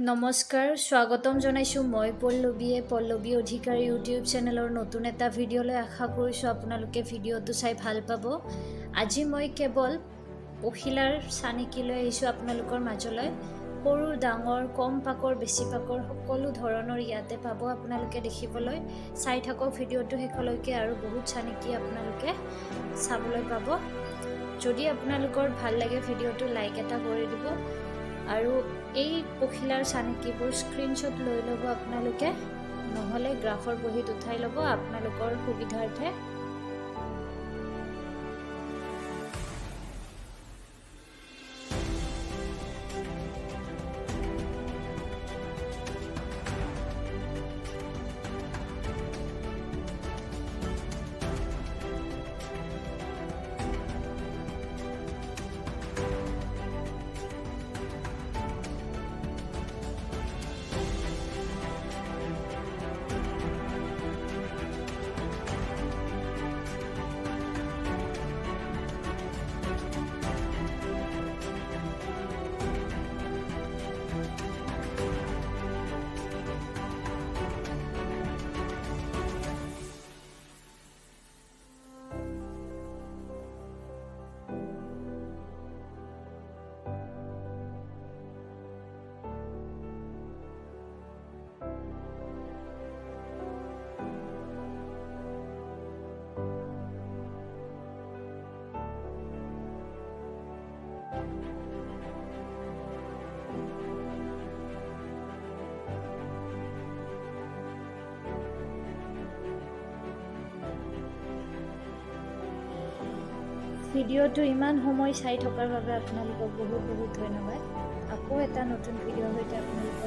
নমস্কাৰ স্বাগতম জনাইছো মই পল্লৱী অধিকাৰী ইউটিউব চেনেলৰ নতুন এটা ভিডিঅ'লৈ আশা কৰিছো আপোনালোকে ভিডিঅ'টো চাই ভাল পাব। আজি মই কেৱল পখিলাৰ চানেকি লৈ আহিছো আপোনালোকৰ মাজলৈ। সৰু ডাঙৰ কম পাকৰ বেছি পাকৰ সকলো ধৰণৰ ইয়াতে পাব আপোনালোকে দেখিবলৈ। চাই থাকক ভিডিঅ'টো শেষলৈকে আৰু বহুত চানেকি আপোনালোকে চাবলৈ পাব। যদি আপোনালোকৰ ভাল লাগে ভিডিঅ'টো লাইক এটা কৰি দিব আৰু এই পখিলাৰ চানেকিবোৰ স্ক্ৰীনশ্বট লৈ ল'ব আপোনালোকে, নহ'লে গ্ৰাফৰ বহীত উঠাই ল'ব আপোনালোকৰ সুবিধাৰ্থে। ভিডিঅ'টো ইমান সময় চাই থকাৰ বাবে আপোনালোকক বহুত ধন্যবাদ। আকৌ এটা নতুন ভিডিঅ'ৰ সৈতে আপোনালোক